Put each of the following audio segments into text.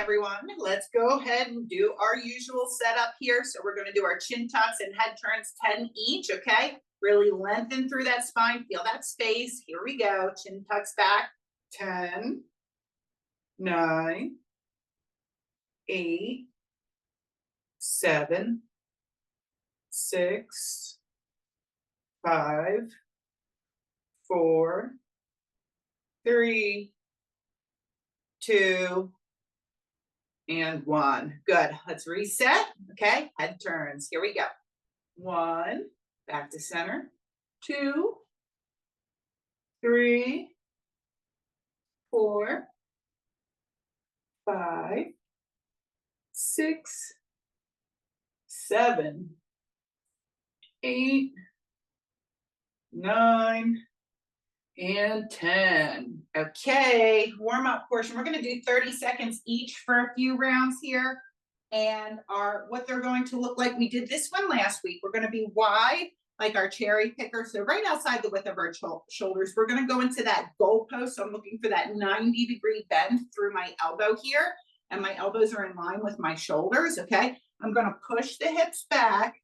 everyone. Let's go ahead and do our usual setup here. So we're going to do our chin tucks and head turns 10 each, okay? Really lengthen through that spine. Feel that space. Here we go. Chin tucks back. 10, 9, 8, 7, 6, 5, 4, 3, 2, and 1. Good. Let's reset. Okay. Head turns. Here we go. 1, back to center. 2, 3, 4, 5, 6, 7, 8, 9, and 10. Okay, warm up portion. We're going to do 30 seconds each for a few rounds here. And what they're going to look like, we did this one last week. We're going to be wide, like our cherry picker. So right outside the width of our shoulders, we're going to go into that goalpost. So I'm looking for that 90-degree bend through my elbow here. And my elbows are in line with my shoulders, okay? I'm going to push the hips back,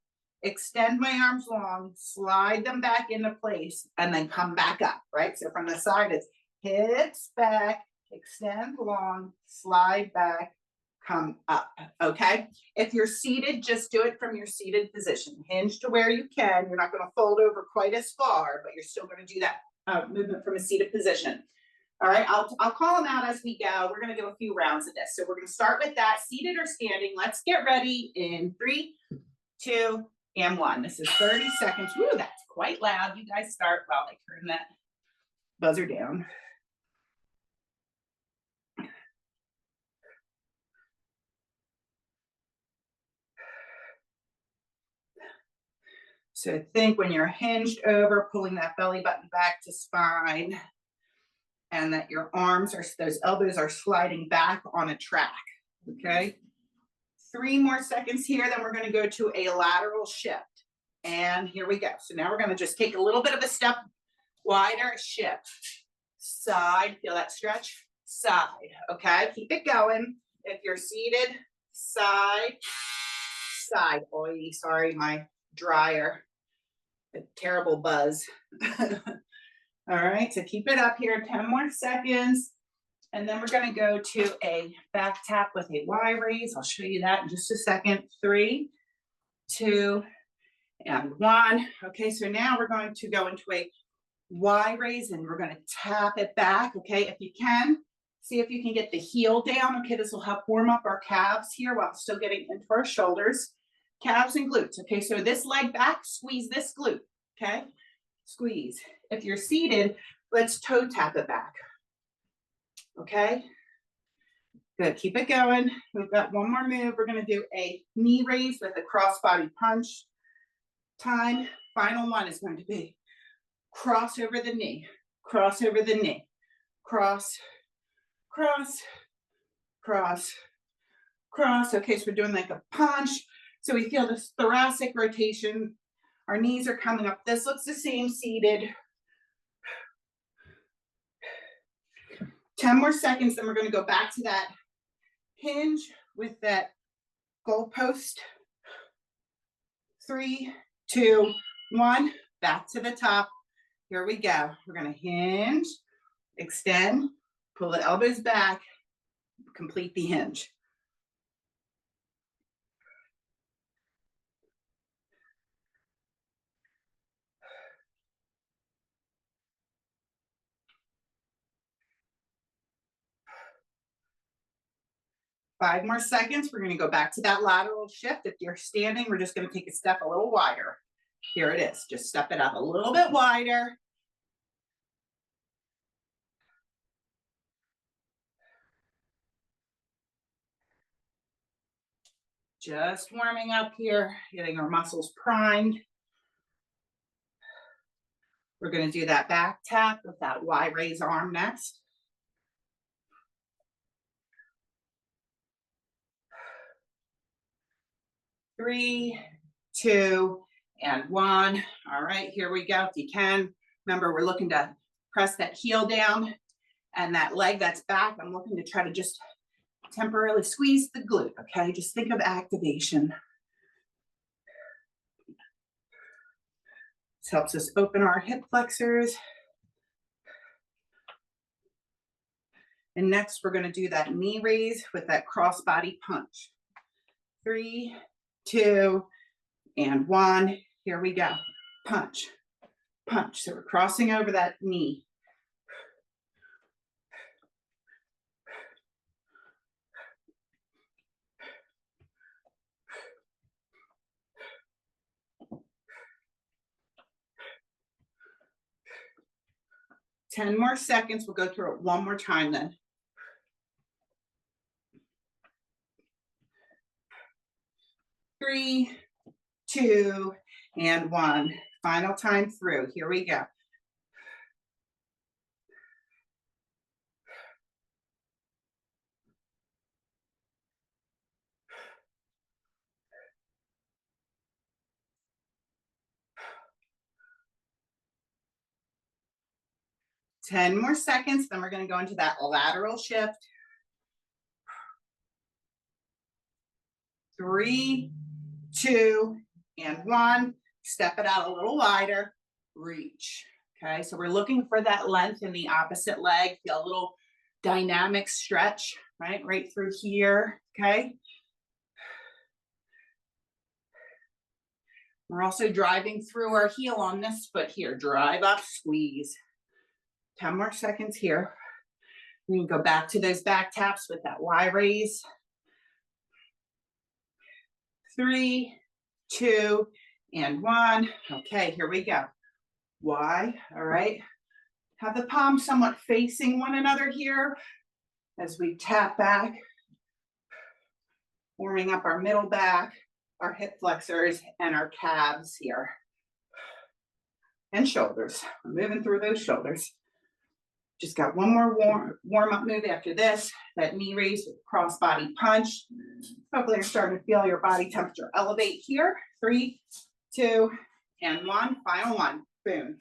extend my arms long, slide them back into place, and then come back up, right? So from the side, it's hips back, extend long, slide back, come up, okay? If you're seated, just do it from your seated position. Hinge to where you can. You're not going to fold over quite as far, but you're still going to do that movement from a seated position. All right, I'll call them out as we go. We're going to do a few rounds of this. So we're going to start with that, seated or standing. Let's get ready in 3, 2, and 1. This is 30 seconds. Woo, that's quite loud. You guys start while I turn that buzzer down. So think when you're hinged over, pulling that belly button back to spine, and that your arms are, those elbows are sliding back on a track, okay? 3 more seconds here, then we're going to go to a lateral shift. And here we go. So now we're going to just take a little bit of a step wider, shift, side, feel that stretch, side, okay? Keep it going. If you're seated, side, side. Oh, sorry, my dryer, a terrible buzz. All right, so keep it up here, 10 more seconds. And then we're going to go to a back tap with a Y raise. I'll show you that in just a second. 3, 2, and 1. Okay, so now we're going to go into a Y raise and we're going to tap it back. Okay, if you can, see if you can get the heel down. Okay, this will help warm up our calves here while still getting into our shoulders, calves and glutes. Okay, so this leg back, squeeze this glute. Okay, squeeze. If you're seated, let's toe tap it back. Okay, good. Keep it going. We've got one more move. We're going to do a knee raise with a cross body punch. Time. Final one is going to be cross over the knee, cross over the knee, cross, cross, cross, cross. Okay, so we're doing like a punch. So we feel this thoracic rotation. Our knees are coming up. This looks the same seated. 10 more seconds, then we're going to go back to that hinge with that goalpost. 3, 2, 1, back to the top. Here we go. We're going to hinge, extend, pull the elbows back, complete the hinge. Five more seconds. We're going to go back to that lateral shift. If you're standing, we're just going to take a step a little wider. Here it is. Just step it up a little bit wider. Just warming up here, getting our muscles primed. We're going to do that back tap with that Y raise arm next. 3, 2, and 1. All right, here we go. If you can, remember we're looking to press that heel down and that leg that's back. I'm looking to try to just temporarily squeeze the glute, okay? Just think of activation. This helps us open our hip flexors. And next, we're gonna do that knee raise with that cross body punch. 3, 2, and 1. Here we go. Punch, punch. So we're crossing over that knee. Ten more seconds. We'll go through it one more time then. 3, 2, and 1. Final time through. Here we go. Ten more seconds, then we're going to go into that lateral shift. 3, 2, and 1. Step it out a little wider. Reach. Okay, so we're looking for that length in the opposite leg. Feel a little dynamic stretch, right through here. Okay. We're also driving through our heel on this foot here. Drive up, squeeze. 10 more seconds here. We can go back to those back taps with that Y raise. 3, 2, and 1. Okay, here we go. Y, all right. Have the palms somewhat facing one another here as we tap back, warming up our middle back, our hip flexors, and our calves here. And shoulders. We're moving through those shoulders. Just got one more warm-up move after this, that knee raise with cross body punch. Hopefully you're starting to feel your body temperature elevate here. 3, 2, and 1. Final one. Boom.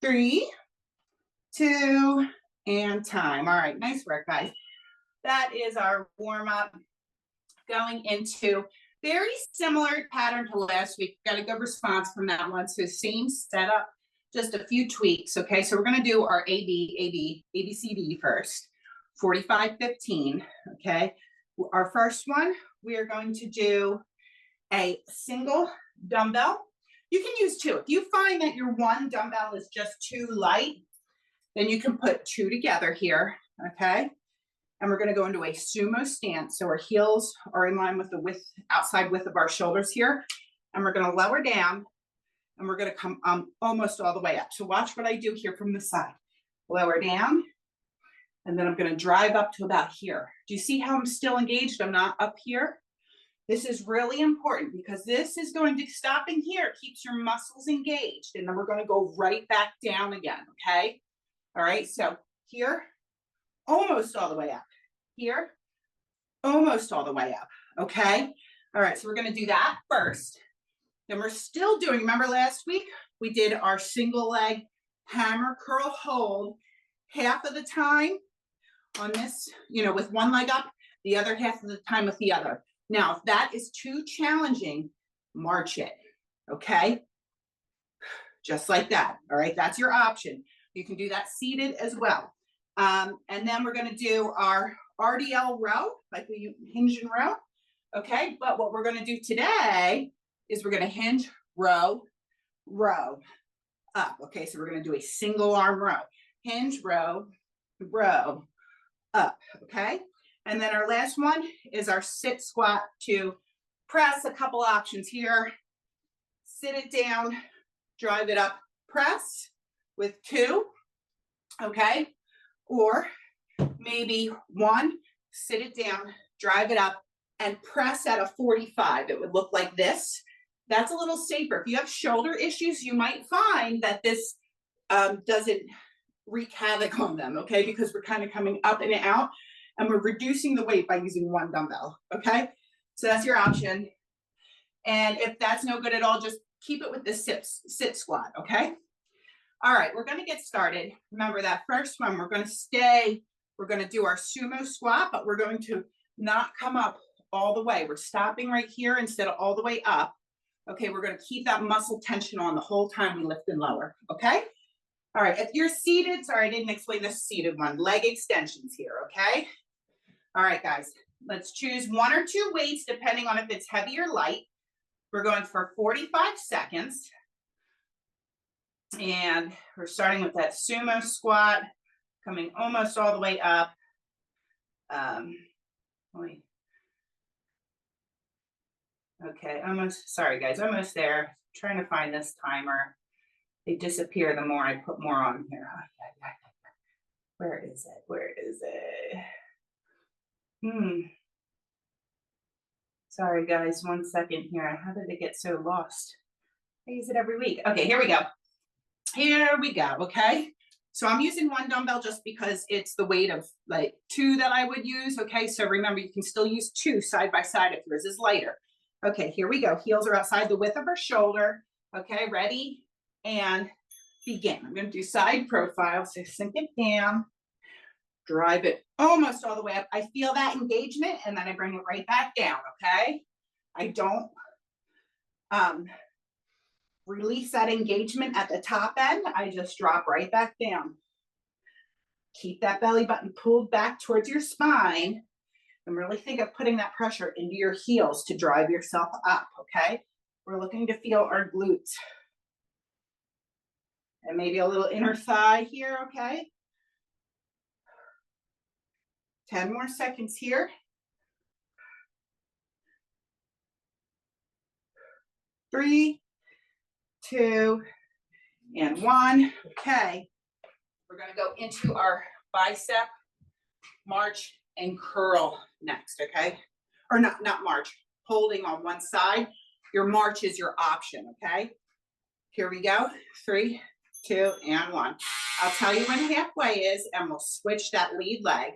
Three, 2, and time. All right, nice work, guys. That is our warm-up going into very similar pattern to last week. Got a good response from that one. So same setup, just a few tweaks. Okay, so we're going to do our ABCD first. 45, 15. Okay, our first one, we are going to do a single dumbbell. You can use 2. If you find that your one dumbbell is just too light, then you can put 2 together here, okay? And we're gonna go into a sumo stance. So our heels are in line with the outside width of our shoulders here. And we're gonna lower down and we're gonna come almost all the way up. So watch what I do here from the side. Lower down, and then I'm gonna drive up to about here. Do you see how I'm still engaged? I'm not up here. This is really important because this is going to stop in here. It keeps your muscles engaged. And then we're going to go right back down again, okay? All right, so here, almost all the way up. Here, almost all the way up, okay? All right, so we're going to do that first. Then we're still doing, remember last week, we did our single leg hammer curl hold half of the time on this, with one leg up, the other half of the time with the other. Now, if that is too challenging, march it, okay? Just like that, all right? That's your option. You can do that seated as well. And then we're gonna do our RDL row, like we hinge and row, okay? But what we're gonna do today is we're gonna hinge, row, row, up, okay? So we're gonna do a single arm row. Hinge, row, row, up, okay? And then our last one is our sit squat to press. A couple options here. Sit it down, drive it up, press with 2, okay? Or maybe 1, sit it down, drive it up, and press at a 45. It would look like this. That's a little safer. If you have shoulder issues, you might find that this doesn't wreak havoc on them, okay? Because we're kind of coming up and out, and we're reducing the weight by using one dumbbell, okay? So that's your option. And if that's no good at all, just keep it with the sit squat, okay? All right, we're gonna get started. Remember that first one, we're gonna do our sumo squat, but we're going to not come up all the way. We're stopping right here instead of all the way up. Okay, we're gonna keep that muscle tension on the whole time we lift and lower, okay? All right, if you're seated, sorry, I didn't explain the seated one, leg extensions here, okay? All right, guys, let's choose one or two weights depending on if it's heavy or light. We're going for 45 seconds. And we're starting with that sumo squat, coming almost all the way up. Okay, almost, sorry guys, almost there. Trying to find this timer. They disappear the more I put more on here. Where is it? Where is it? Sorry guys, 1 second here. How did it get so lost? I use it every week. Okay, here we go. Here we go, okay? So I'm using one dumbbell just because it's the weight of like 2 that I would use, okay? So remember, you can still use 2 side by side if yours is lighter. Okay, here we go. Heels are outside the width of our shoulder. Okay, ready? And begin. I'm gonna do side profile, so sink it down, drive it almost all the way up. I feel that engagement, and then I bring it right back down, okay? I don't release that engagement at the top end. I just drop right back down. Keep that belly button pulled back towards your spine, and really think of putting that pressure into your heels to drive yourself up, okay? We're looking to feel our glutes. And maybe a little inner thigh here, okay? 10 more seconds here. 3, 2, and 1. Okay. We're gonna go into our bicep march and curl next, okay? Or not march, holding on one side. Your march is your option, okay? Here we go. 3, 2, and 1. I'll tell you when halfway is, and we'll switch that lead leg.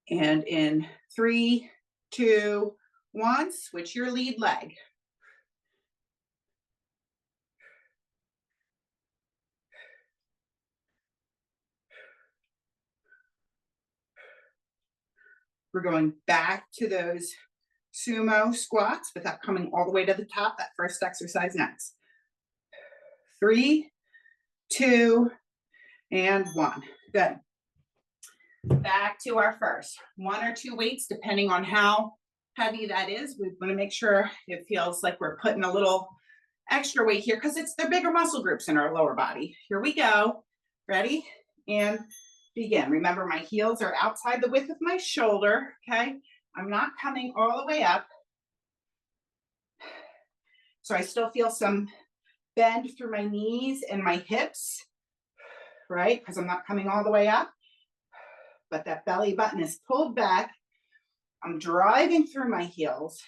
And in 3, 2, 1, switch your lead leg. We're going back to those sumo squats without coming all the way to the top, that first exercise next. 3, 2, and 1. Good. Back to our first. 1 or 2 weights, depending on how heavy that is. We want to make sure it feels like we're putting a little extra weight here because it's the bigger muscle groups in our lower body. Here we go. Ready? And begin. Remember, my heels are outside the width of my shoulder, okay? I'm not coming all the way up. So I still feel some bend through my knees and my hips, right? Because I'm not coming all the way up. But that belly button is pulled back. I'm driving through my heels.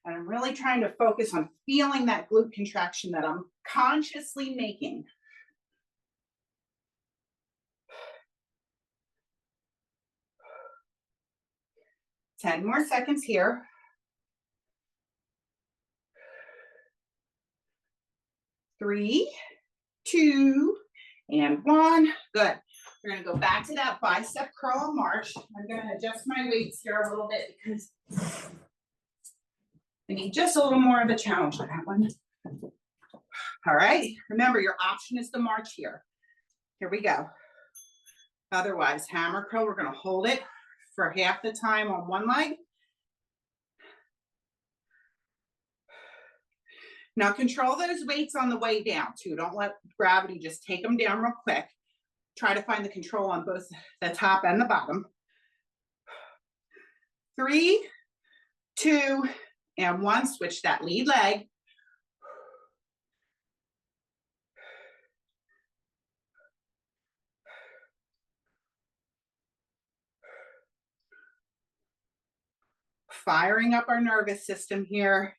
And I'm really trying to focus on feeling that glute contraction that I'm consciously making. Ten more seconds here. 3, 2, and 1. Good. We're going to go back to that bicep curl and march. I'm going to adjust my weights here a little bit because I need just a little more of a challenge on that one. All right. Remember, your option is to march here. Here we go. Otherwise, hammer curl, we're going to hold it for half the time on one leg. Now control those weights on the way down too. Don't let gravity just take them down real quick. Try to find the control on both the top and the bottom. 3, 2, and 1. Switch that lead leg. firing up our nervous system here,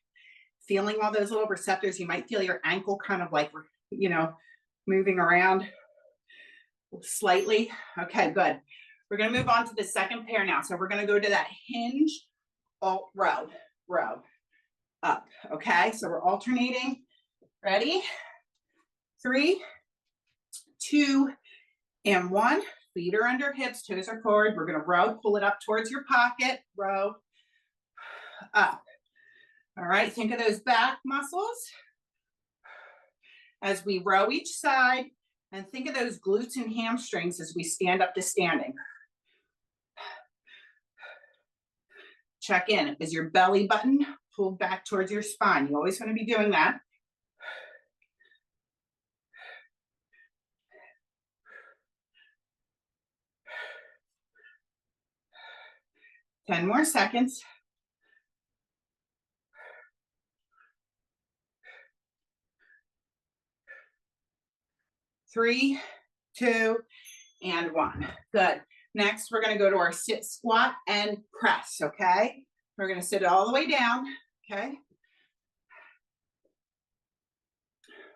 feeling all those little receptors. You might feel your ankle kind of like, you know, moving around slightly. Okay, good. We're going to move on to the second pair now. So we're going to go to that hinge, alt, row, up. Okay, so we're alternating. Ready? 3, 2, and 1. Feet are under hips, toes are forward. We're going to row, pull it up towards your pocket, row, up. All right, think of those back muscles as we row each side, and think of those glutes and hamstrings as we stand up to standing. Check in. Is your belly button pulled back towards your spine? You always want to be doing that. Ten more seconds. 3, 2, and 1. Good. Next, we're going to go to our sit, squat, and press, okay? We're going to sit all the way down, okay?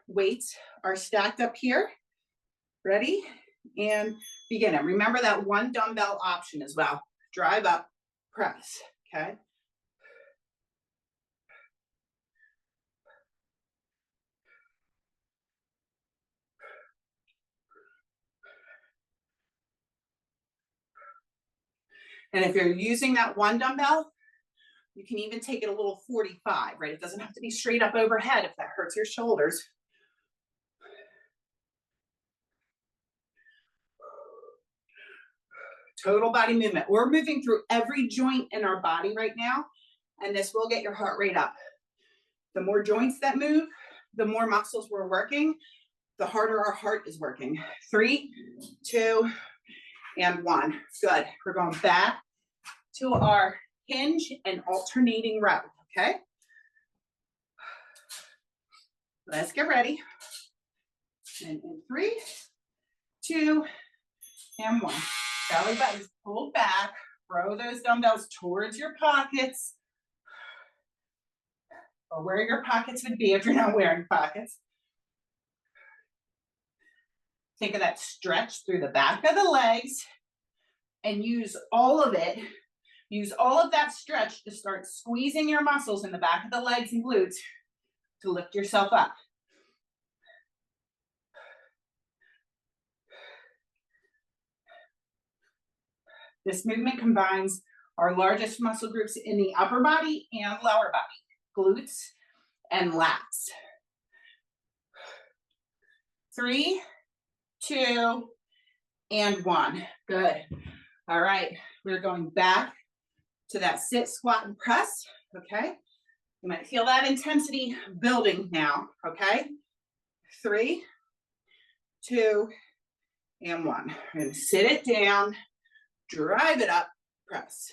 Weights are stacked up here. Ready? And begin it. Remember that one dumbbell option as well. Drive up, press, okay? And if you're using that one dumbbell, you can even take it a little 45, right? It doesn't have to be straight up overhead if that hurts your shoulders. Total body movement. We're moving through every joint in our body right now, and this will get your heart rate up. The more joints that move, the more muscles we're working, the harder our heart is working. 3, 2, and 1. Good. We're going back to our hinge and alternating row, okay? Let's get ready. And in 3, 2, and 1. Belly button's pulled back. Throw those dumbbells towards your pockets, or where your pockets would be if you're not wearing pockets. Think of that stretch through the back of the legs and use all of it. Use all of that stretch to start squeezing your muscles in the back of the legs and glutes to lift yourself up. This movement combines our largest muscle groups in the upper body and lower body, glutes and lats. 3, 2, and 1. Good. All right, we're going back to that sit, squat, and press, okay? You might feel that intensity building now, okay? 3, 2, and 1. We're gonna sit it down, drive it up, press.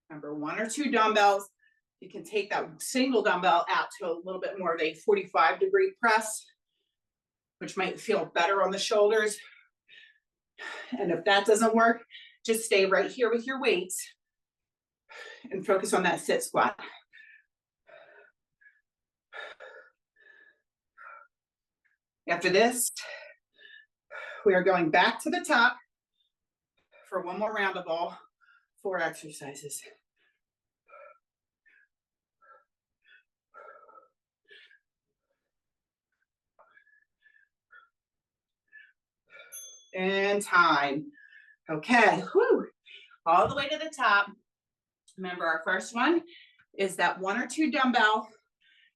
Remember, 1 or 2 dumbbells. You can take that single dumbbell out to a little bit more of a 45-degree press, which might feel better on the shoulders. And if that doesn't work, just stay right here with your weights and focus on that sit squat. After this, we are going back to the top for one more round of all 4 exercises. And time. Okay, whew. All the way to the top. Remember, our first one is that 1 or 2 dumbbell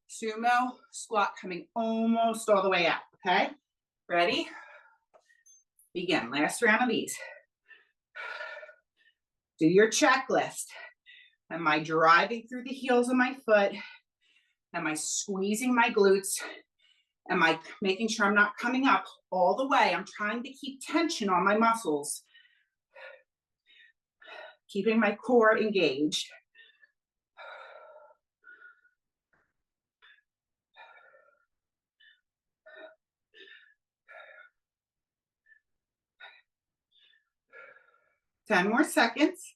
sumo squat coming almost all the way out, okay? Ready? Begin. Last round of these. Do your checklist. Am I driving through the heels of my foot? Am I squeezing my glutes? Am I making sure I'm not coming up all the way? I'm trying to keep tension on my muscles. Keeping my core engaged. Ten more seconds.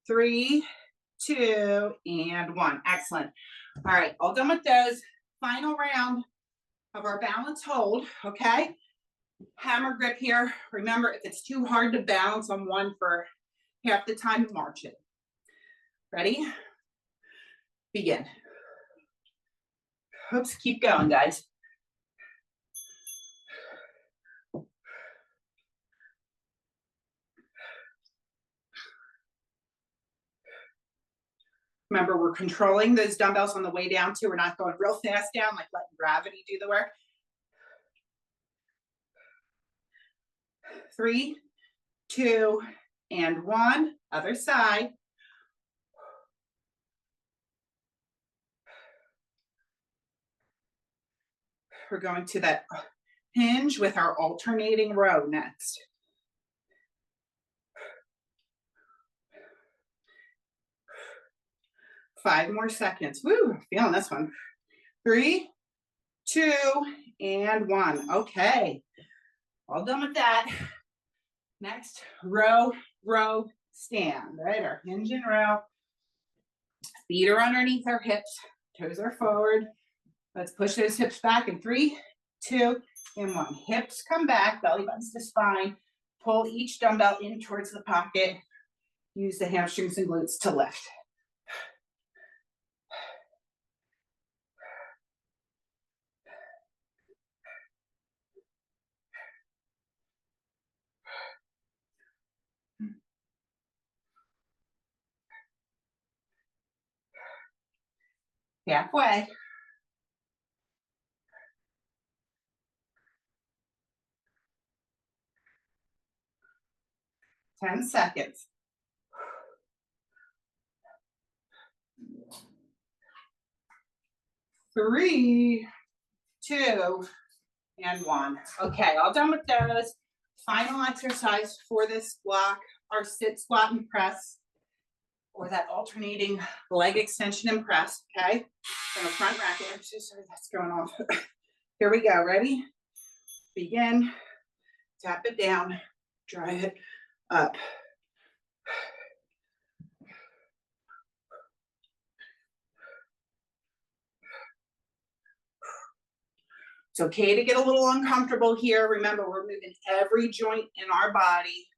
3, 2, and 1. Excellent. All right, all done with those. Final round of our balance hold, okay? Hammer grip here. Remember, if it's too hard to balance on one for half the time, march it. Ready? Begin. Oops, keep going, guys. Remember, we're controlling those dumbbells on the way down too. We're not going real fast down, like letting gravity do the work. 3, 2, and 1. Other side. We're going to that hinge with our alternating row next. Five more seconds. Woo, feeling this one. 3, 2, and 1. Okay, all done with that. Next, row, row, stand, right? Our hinge and row. Feet are underneath our hips, toes are forward. Let's push those hips back in 3, 2, and 1. Hips come back, belly buttons to spine. Pull each dumbbell in towards the pocket. Use the hamstrings and glutes to lift. Halfway. 10 seconds. 3, 2, and 1. Okay, all done with those. Final exercise for this block, our sit, squat, and press, or that alternating leg extension and press, okay? So front rack, I'm so sorry that's going off. Here we go, ready? Begin, tap it down, drive it up. It's okay to get a little uncomfortable here. Remember, we're moving every joint in our body.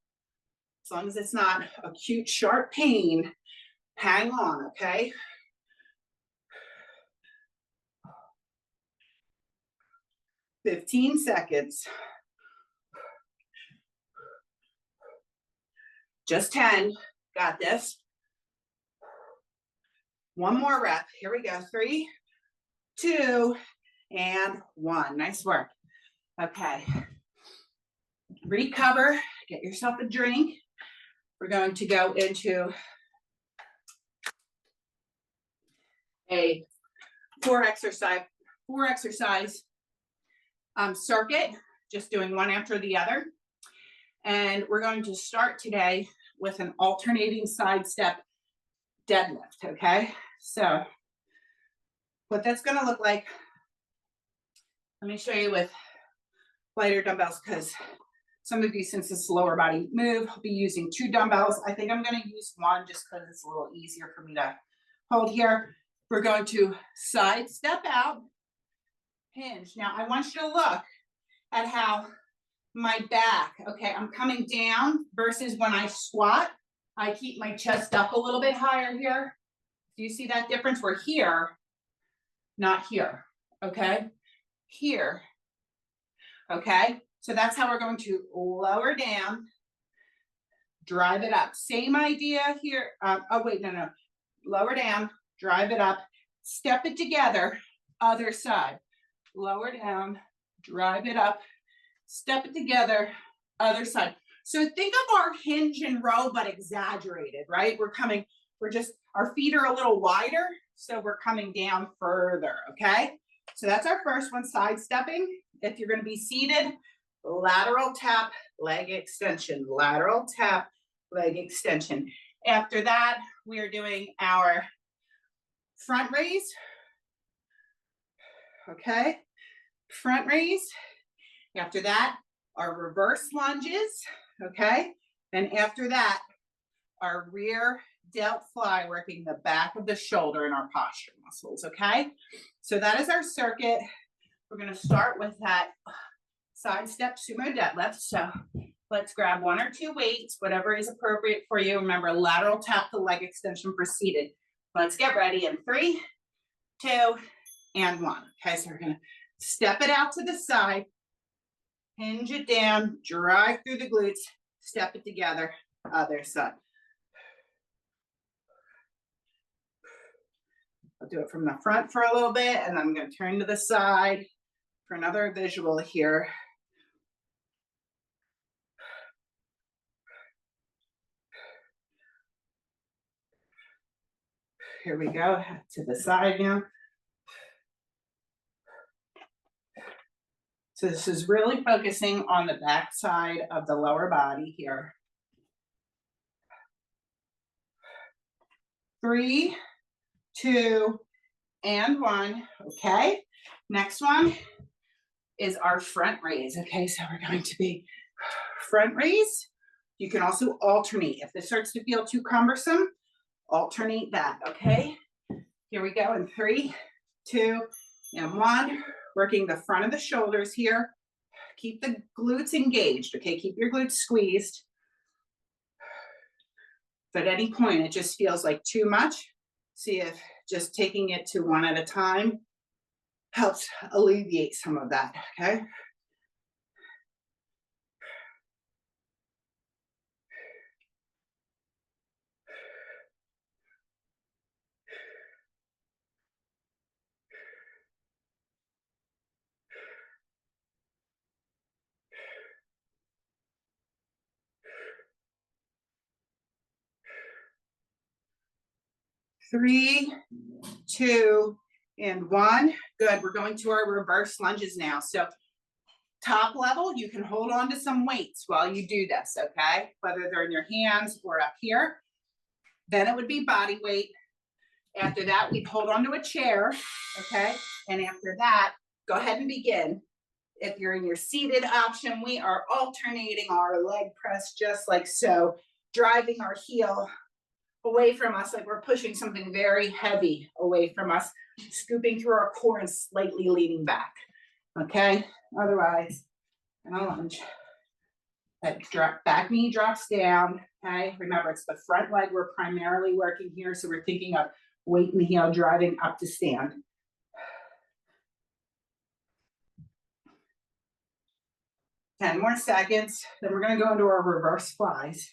As long as it's not acute, sharp pain, hang on, okay? 15 seconds. Just 10. Got this. One more rep. Here we go. 3, 2, and 1. Nice work. Okay. Recover. Get yourself a drink. We're going to go into a four exercise circuit, just doing one after the other. And we're going to start today with an alternating side step deadlift, okay? So what that's gonna look like, let me show you with lighter dumbbells, because some of you, since it's lower body move, will be using 2 dumbbells. I think I'm gonna use 1 just because it's a little easier for me to hold here. We're going to side step out, hinge. Now I want you to look at how my back, okay, I'm coming down versus when I squat, I keep my chest up a little bit higher here. Do you see that difference? We're here, not here, okay? Here, okay? So that's how we're going to lower down, drive it up. Same idea here. Oh, wait, no. Lower down, drive it up, step it together, other side. Lower down, drive it up, step it together, other side. So think of our hinge and row, but exaggerated, right? Our feet are a little wider, so we're coming down further, okay? So that's our first one, side stepping. If you're gonna be seated, lateral tap, leg extension, lateral tap, leg extension. After that, we are doing our front raise, okay? Front raise. After that, our reverse lunges, okay? And after that, our rear delt fly, working the back of the shoulder and our posture muscles, okay? So that is our circuit. We're gonna start with that side step sumo deadlift. So let's grab 1 or 2 weights, whatever is appropriate for you. Remember, lateral tap the leg extension for seated. Let's get ready in 3, 2, and 1. Okay, so we're gonna step it out to the side, hinge it down, drive through the glutes, step it together, other side. I'll do it from the front for a little bit, and then I'm gonna turn to the side for another visual here. Here we go, to the side now. So this is really focusing on the back side of the lower body here. 3, 2, and 1, okay? Next one is our front raise, okay? So we're going to be front raise. You can also alternate. If this starts to feel too cumbersome, alternate that, okay? Here we go in 3, 2, and 1. Working the front of the shoulders here. Keep the glutes engaged, okay? Keep your glutes squeezed. If at any point it just feels like too much, see if just taking it to 1 at a time helps alleviate some of that, okay? Three, 2, and 1. Good, we're going to our reverse lunges now. So top level, you can hold on to some weights while you do this, okay? Whether they're in your hands or up here. Then it would be body weight. After that, we'd hold on to a chair, okay? And after that, go ahead and begin. If you're in your seated option, we are alternating our leg press just like so, driving our heel away from us, like we're pushing something very heavy away from us, scooping through our core and slightly leaning back, okay? Otherwise, in a lunge, that back knee drops down, okay? Remember, it's the front leg we're primarily working here, so we're thinking of weight in the heel driving up to stand. Ten more seconds, then we're gonna go into our reverse flies.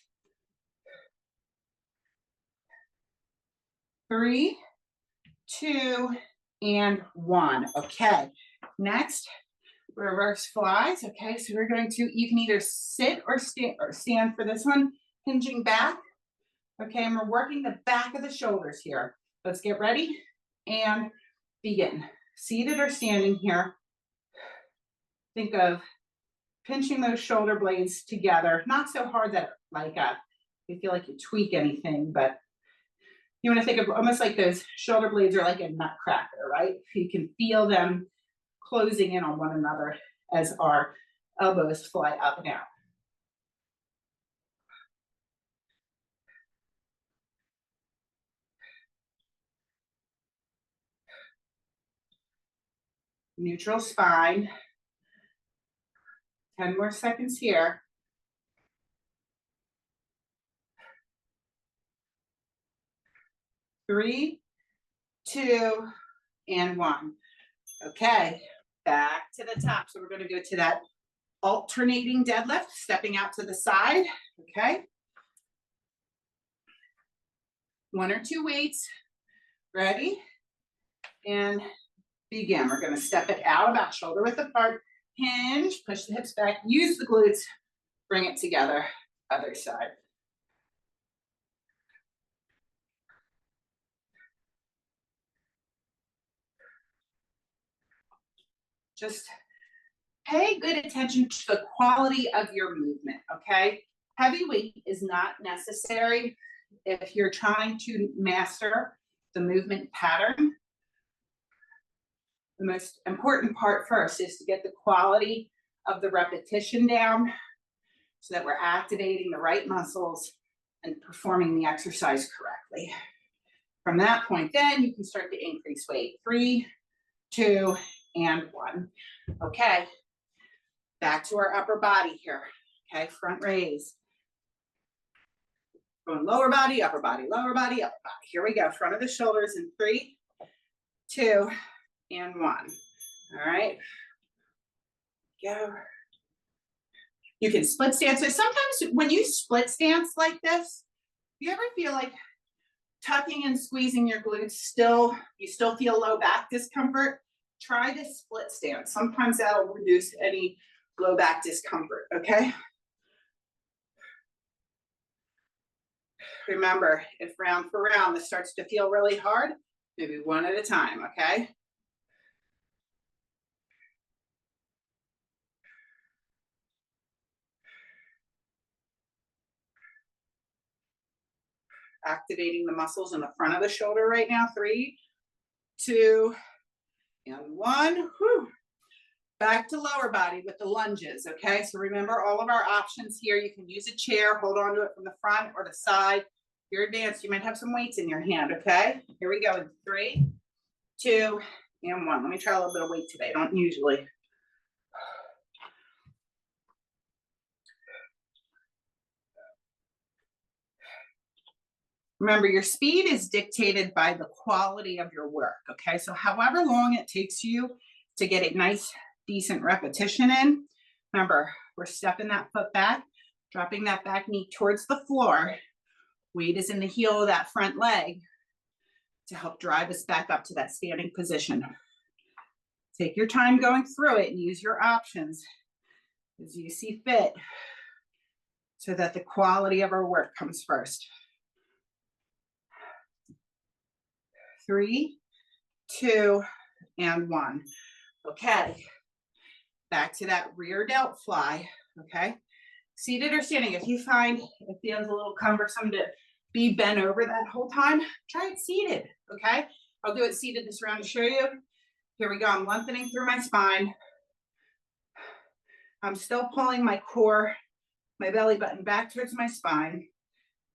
3, 2, and 1. Okay, next, reverse flies. Okay, so we're going to, you can either sit or stand for this one, hinging back. Okay, and we're working the back of the shoulders here. Let's get ready and begin. Seated or standing here. Think of pinching those shoulder blades together, not so hard that like you feel like you tweak anything, but you want to think of almost like those shoulder blades are like a nutcracker, right? You can feel them closing in on one another as our elbows fly up and out. Neutral spine. 10 more seconds here. 3, 2, and 1. Okay, back to the top. So we're going to go to that alternating deadlift, stepping out to the side. Okay. 1 or 2 weights. Ready? And begin. We're going to step it out about shoulder width apart. Hinge, push the hips back, use the glutes, bring it together, other side. Just pay good attention to the quality of your movement, okay? Heavy weight is not necessary if you're trying to master the movement pattern. The most important part first is to get the quality of the repetition down so that we're activating the right muscles and performing the exercise correctly. From that point, then you can start to increase weight. 3, 2, and 1. Okay, back to our upper body here. Okay, front raise. Going lower body, upper body, lower body, upper body. Here we go. Front of the shoulders in 3, 2, and 1. All right. Go. You can split stance. So sometimes when you split stance like this, you ever feel like tucking and squeezing your glutes you still feel low back discomfort? Try this split stance. Sometimes that'll reduce any low back discomfort, okay? Remember, if round for round this starts to feel really hard, maybe one at a time, okay? Activating the muscles in the front of the shoulder right now. 3, 2, and 1. Whew. Back to lower body with the lunges, okay? So remember all of our options here. You can use a chair, hold on to it from the front or the side. If you're advanced, you might have some weights in your hand, okay? Here we go in 3, 2, and 1. Let me try a little bit of weight today. I don't usually. Remember, your speed is dictated by the quality of your work, okay? So however long it takes you to get a nice, decent repetition in, remember, we're stepping that foot back, dropping that back knee towards the floor. Weight is in the heel of that front leg to help drive us back up to that standing position. Take your time going through it and use your options as you see fit so that the quality of our work comes first. 3, 2, and 1. Okay, back to that rear delt fly, okay? Seated or standing, if you find it feels a little cumbersome to be bent over that whole time, try it seated, okay? I'll do it seated this round to show you. Here we go, I'm lengthening through my spine. I'm still pulling my core, my belly button back towards my spine.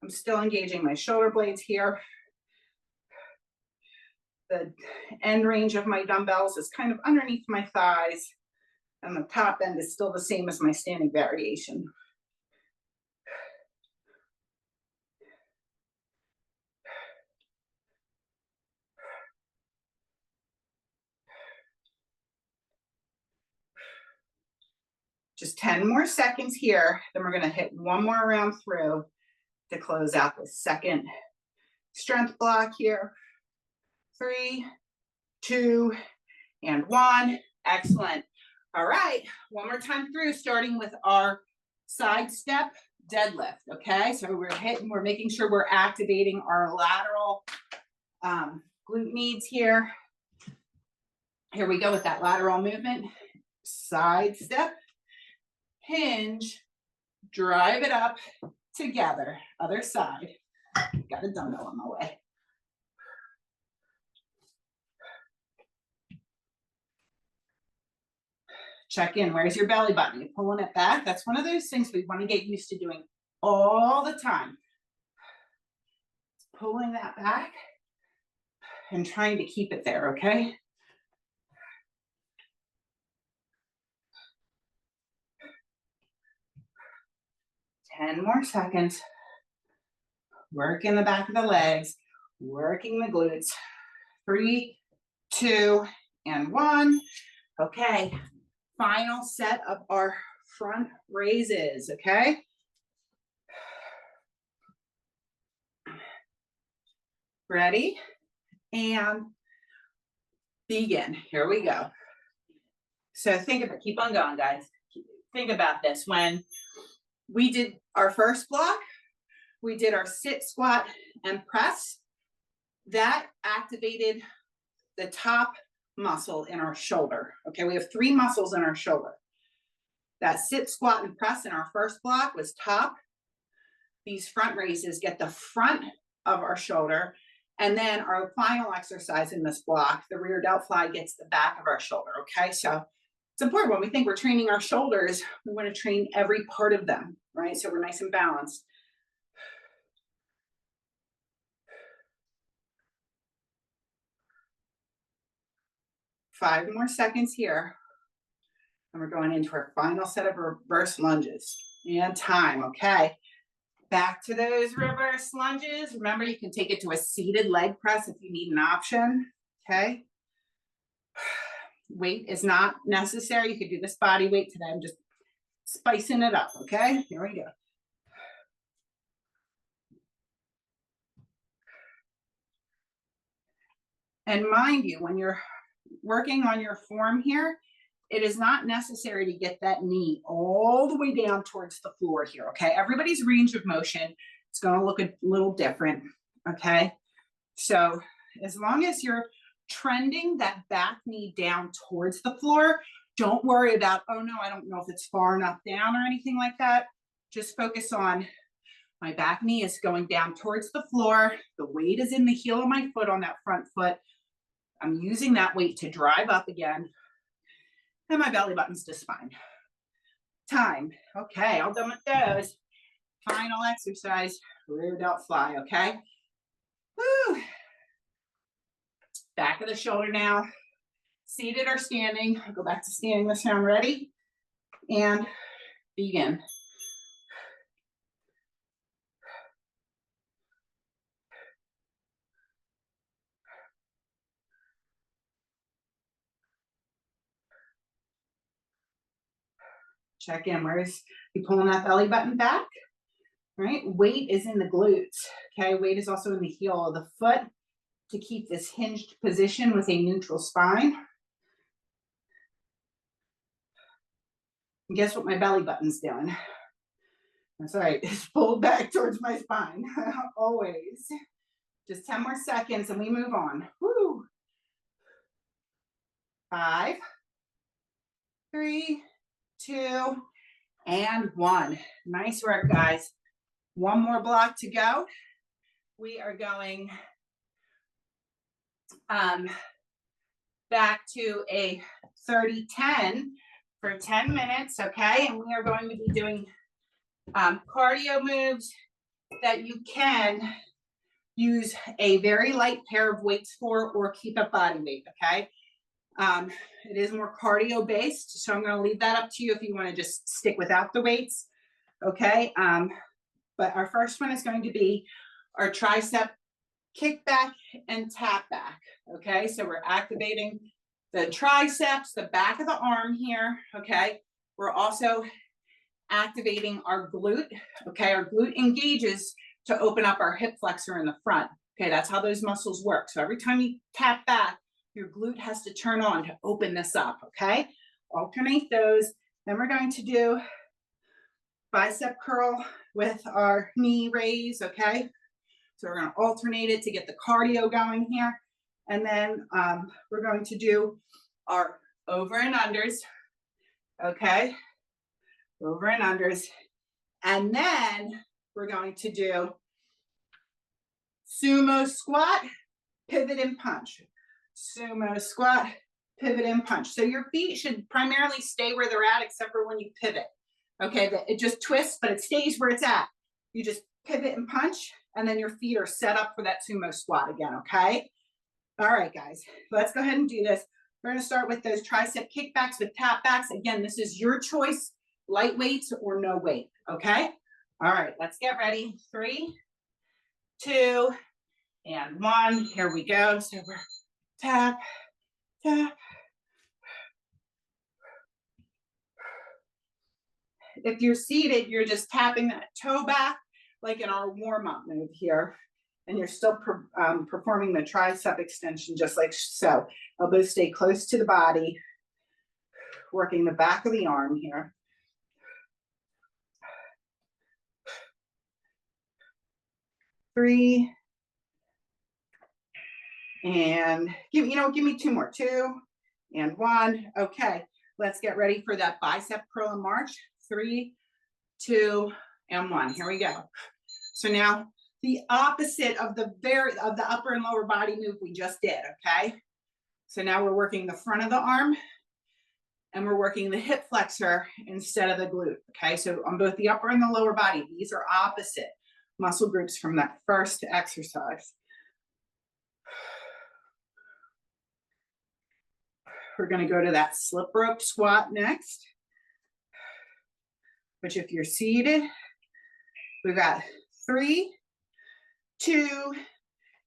I'm still engaging my shoulder blades here. The end range of my dumbbells is kind of underneath my thighs, and the top end is still the same as my standing variation. Just 10 more seconds here, then we're gonna hit one more round through to close out the second strength block here. 3, 2, and 1. Excellent. All right, one more time through, starting with our side step deadlift, okay? So we're making sure we're activating our lateral glute medius here. Here we go with that lateral movement. Side step, hinge, drive it up together. Other side. Got a dumbbell on my way. Check in. Where's your belly button? You're pulling it back. That's one of those things we want to get used to doing all the time. Pulling that back and trying to keep it there, okay? Ten more seconds. Working the back of the legs, working the glutes. 3, 2, and 1. Okay, final set of our front raises, okay? Ready? And begin. Here we go. So think about, keep on going, guys. Think about this. When we did our first block, we did our sit, squat, and press. That activated the top muscle in our shoulder. Okay, we have 3 muscles in our shoulder. That sit, squat, and press in our first block was top. These front raises get the front of our shoulder. And then our final exercise in this block, the rear delt fly, gets the back of our shoulder, okay? So it's important when we think we're training our shoulders, we want to train every part of them, right? So we're nice and balanced. 5 more seconds here. And we're going into our final set of reverse lunges. And time, okay. Back to those reverse lunges. Remember, you can take it to a seated leg press if you need an option, okay. Weight is not necessary. You could do this body weight today. I'm just spicing it up, okay? Here we go. And mind you, when you're working on your form here, it is not necessary to get that knee all the way down towards the floor here, okay? Everybody's range of motion is gonna look a little different, okay? So as long as you're trending that back knee down towards the floor, don't worry about, oh no, I don't know if it's far enough down or anything like that. Just focus on my back knee is going down towards the floor. The weight is in the heel of my foot on that front foot. I'm using that weight to drive up again. And my belly button's to spine. Time. Okay, all done with those. Final exercise, rear delt fly, okay? Woo. Back of the shoulder now. Seated or standing. I'll go back to standing this time. Ready? And begin. Check in. Where's you pulling that belly button back? Right? Weight is in the glutes. Okay, weight is also in the heel of the foot to keep this hinged position with a neutral spine. And guess what my belly button's doing? That's right, it's pulled back towards my spine, always. Just 10 more seconds and we move on. Woo. 5, 3, 2, and 1. Nice work, guys. One more block to go. We are going back to a 30-10 for 10 minutes, okay? And we are going to be doing cardio moves that you can use a very light pair of weights for or keep a body weight, okay? It is more cardio based, so I'm going to leave that up to you if you want to just stick without the weights, okay? But our first one is going to be our tricep kickback and tap back, okay? So we're activating the triceps, the back of the arm here, okay? We're also activating our glute, okay? Our glute engages to open up our hip flexor in the front, okay? That's how those muscles work. So every time you tap back, your glute has to turn on to open this up, okay? Alternate those. Then we're going to do bicep curl with our knee raise, okay? So we're gonna alternate it to get the cardio going here. And then we're going to do our over and unders, okay? Over and unders. And then we're going to do sumo squat, pivot and punch. Sumo squat, pivot and punch. So your feet should primarily stay where they're at except for when you pivot. Okay, it just twists, but it stays where it's at. You just pivot and punch, and then your feet are set up for that sumo squat again, okay? All right, guys, let's go ahead and do this. We're gonna start with those tricep kickbacks with tap backs. Again, this is your choice, light weights or no weight, okay? All right, let's get ready. 3, 2, and 1. Here we go. So we're tap, tap. If you're seated, you're just tapping that toe back like in our warm-up move here. And you're still performing the tricep extension just like so. Elbows stay close to the body, working the back of the arm here. Three. And give me 2 more. 2 and 1. Okay, let's get ready for that bicep curl and march. 3, 2, and 1. Here we go. So now the opposite of the upper and lower body move we just did, okay? So now we're working the front of the arm and we're working the hip flexor instead of the glute, okay? So on both the upper and the lower body, these are opposite muscle groups from that first exercise. We're going to go to that slip rope squat next, which if you're seated, we've got 3, 2,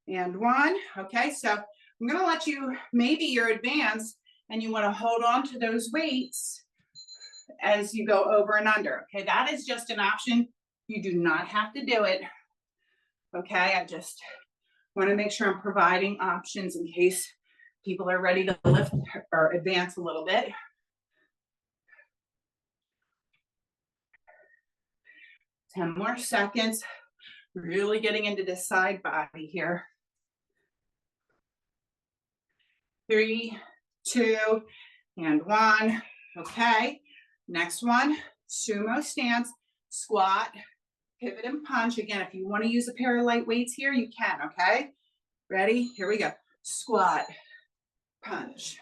and 1. Okay, so I'm going to let you, maybe you're advanced and you want to hold on to those weights as you go over and under. Okay, that is just an option. You do not have to do it. Okay, I just want to make sure I'm providing options in case people are ready to lift or advance a little bit. 10 more seconds. Really getting into this side body here. 3, 2, and 1. Okay, next one, sumo stance, squat, pivot and punch. Again, if you want to use a pair of light weights here, you can, okay? Ready? Here we go. Squat, punch,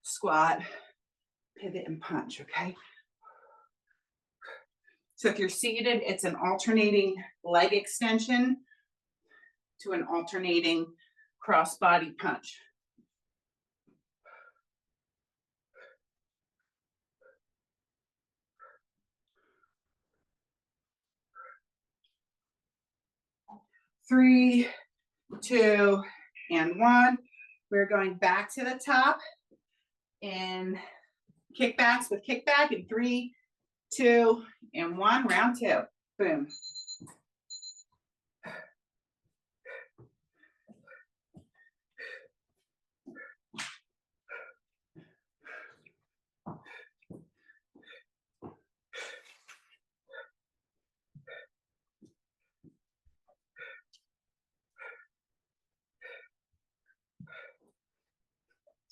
squat, pivot and punch, okay? So if you're seated, it's an alternating leg extension to an alternating cross body punch. Three, 2, and 1. We're going back to the top in kickbacks with kickback in 3, 2, and 1. Round 2. Boom.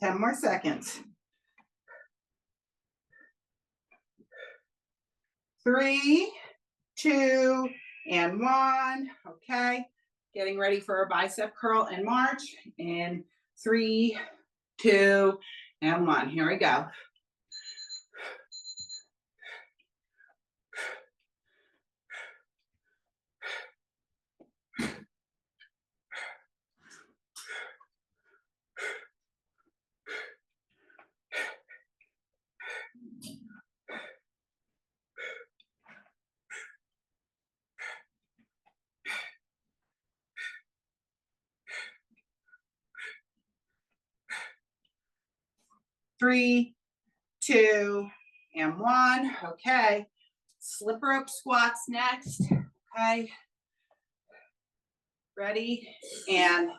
Ten more seconds. 3, 2, and 1. Okay. Getting ready for a bicep curl and march in 3, 2, and 1. Here we go. Three, 2, and 1. Okay. Slip rope squats next. Okay. Ready and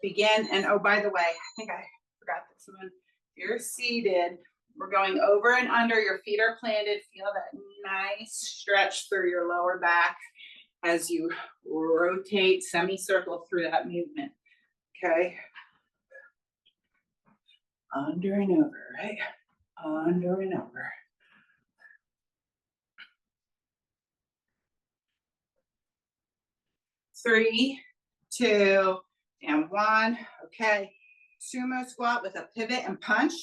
begin. And oh, by the way, I think I forgot this one. If you're seated, we're going over and under. Your feet are planted. Feel that nice stretch through your lower back as you rotate semicircle through that movement. Okay. Under and over, right? Under and over. Three, 2, and 1. Okay. Sumo squat with a pivot and punch.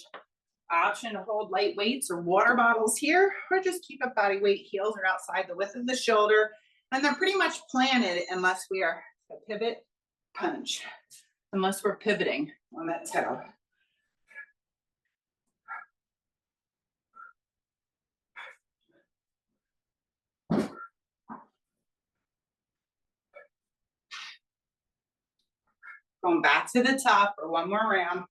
Option to hold light weights or water bottles here, or just keep a body weight. Heels are outside the width of the shoulder, and they're pretty much planted unless we are a pivot, punch, unless we're pivoting on that toe. Going back to the top for one more round.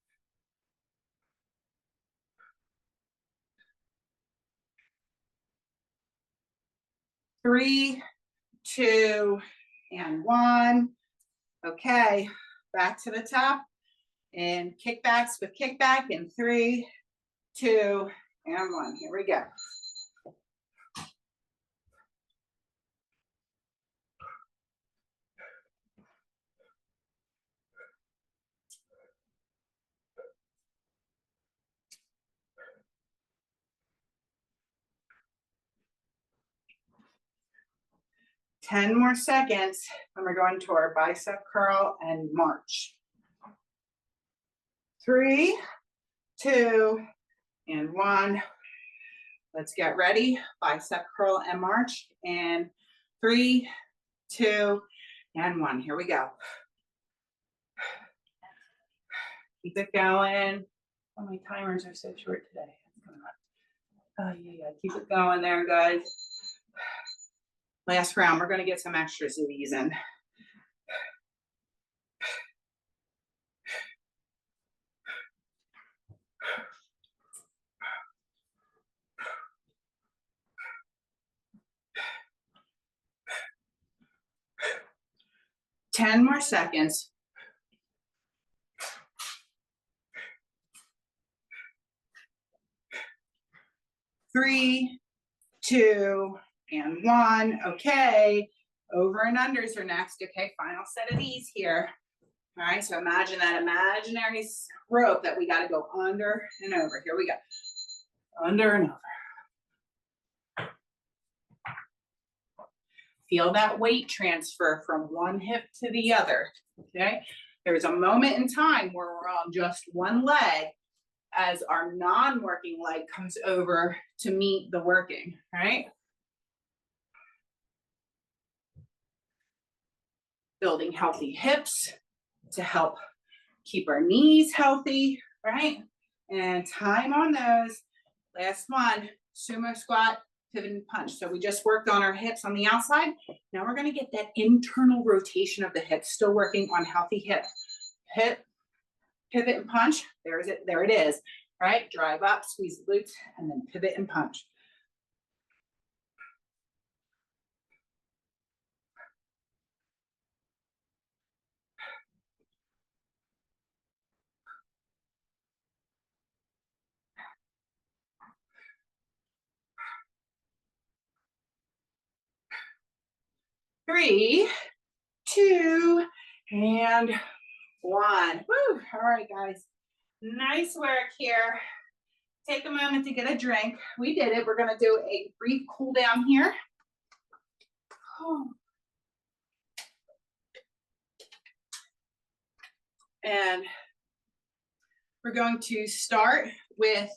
3, 2, and 1. Okay, back to the top and kickbacks with kickback in 3, 2, and 1. Here we go. Ten more seconds, and we're going to our bicep curl and march. 3, 2, and 1. Let's get ready. Bicep curl and march. And 3, 2, and 1. Here we go. Keep it going. Oh, my timers are so short today. Oh, yeah, keep it going there, guys. Last round, we're gonna get some extras of these in. Ten more seconds. 3, 2, and 1. Okay, over and unders are next. Okay, final set of these here. All right, so imagine that imaginary rope that we got to go under and over. Here we go. Under and over. Feel that weight transfer from one hip to the other. Okay, there's a moment in time where we're on just one leg as our non-working leg comes over to meet the working, right? Building healthy hips to help keep our knees healthy, right? And time on those. Last one, sumo squat, pivot and punch. So we just worked on our hips on the outside. Now we're gonna get that internal rotation of the hips, still working on healthy hips. Hip, pivot and punch, there it is, right? Drive up, squeeze the glutes, and then pivot and punch. Three, 2, and 1. Woo! All right, guys. Nice work here. Take a moment to get a drink. We did it. We're going to do a brief cool down here. And we're going to start with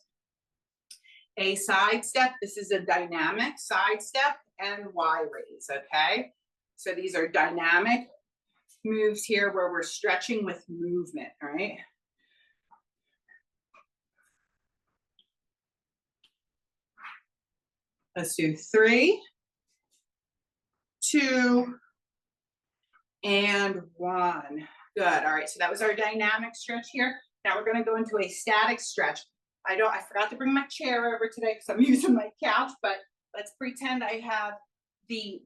a side step. This is a dynamic side step and Y raise, okay? So these are dynamic moves here where we're stretching with movement, right? Let's do 3, 2, and 1. Good. All right. So that was our dynamic stretch here. Now we're going to go into a static stretch. I forgot to bring my chair over today because I'm using my couch, but let's pretend I have the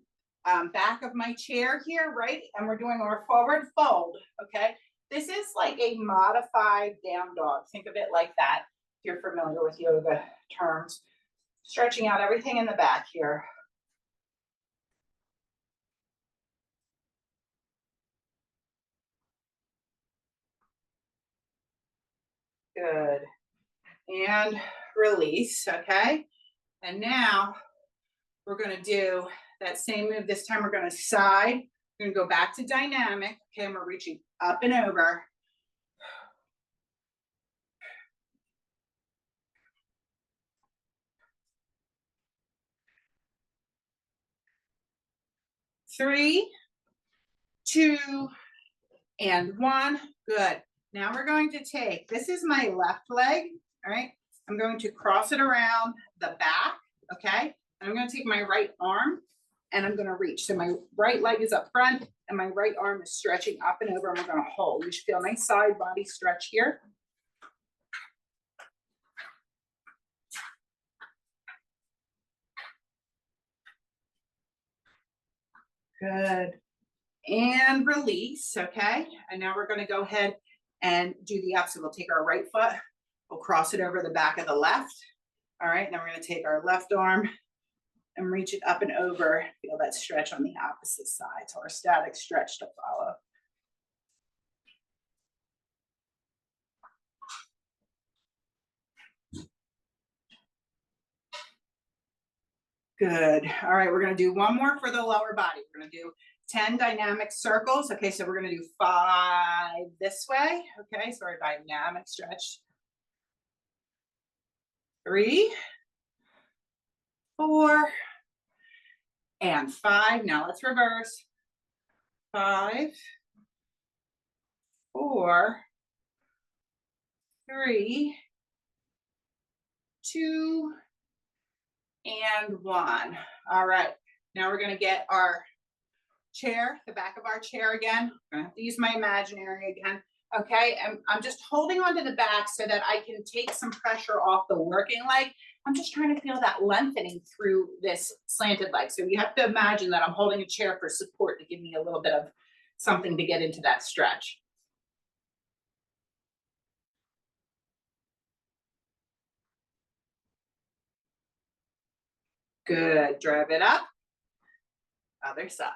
back of my chair here, right? And we're doing our forward fold. Okay. This is like a modified down dog. Think of it like that. If you're familiar with yoga terms, stretching out everything in the back here. Good. And release, okay? And now we're gonna do that same move. This time we're gonna side. We're gonna go back to dynamic, okay? And we're reaching up and over. Three, 2, and 1. Good. Now we're going to take, this is my left leg, all right? I'm going to cross it around the back, okay? And I'm gonna take my right arm and I'm gonna reach. So my right leg is up front and my right arm is stretching up and over and we're gonna hold. You should feel a nice side body stretch here. Good. And release, okay? And now we're gonna go ahead and do the opposite. We'll take our right foot, we'll cross it over the back of the left. All right, then we're gonna take our left arm and reach it up and over. Feel that stretch on the opposite side. So our static stretch to follow. Good. All right, we're gonna do one more for the lower body. We're gonna do 10 dynamic circles. Okay, so we're gonna do 5 this way. Okay, so our dynamic stretch. 3, 4, and 5. Now let's reverse. 5, 4, 3, 2 and 1. All right, now we're gonna get our chair, the back of our chair again. I'm gonna have to use my imaginary again. Okay, and I'm just holding onto the back so that I can take some pressure off the working leg. I'm just trying to feel that lengthening through this slanted leg. So you have to imagine that I'm holding a chair for support to give me a little bit of something to get into that stretch. Good, drive it up. Other side.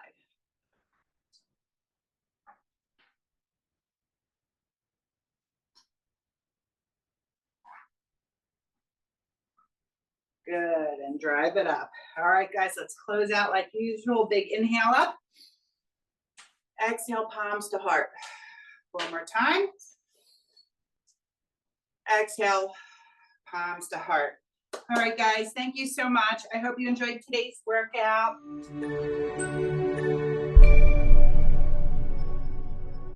Good, and drive it up. All right, guys, let's close out like usual. Big inhale up. Exhale, palms to heart. One more time. Exhale, palms to heart. All right, guys, thank you so much. I hope you enjoyed today's workout.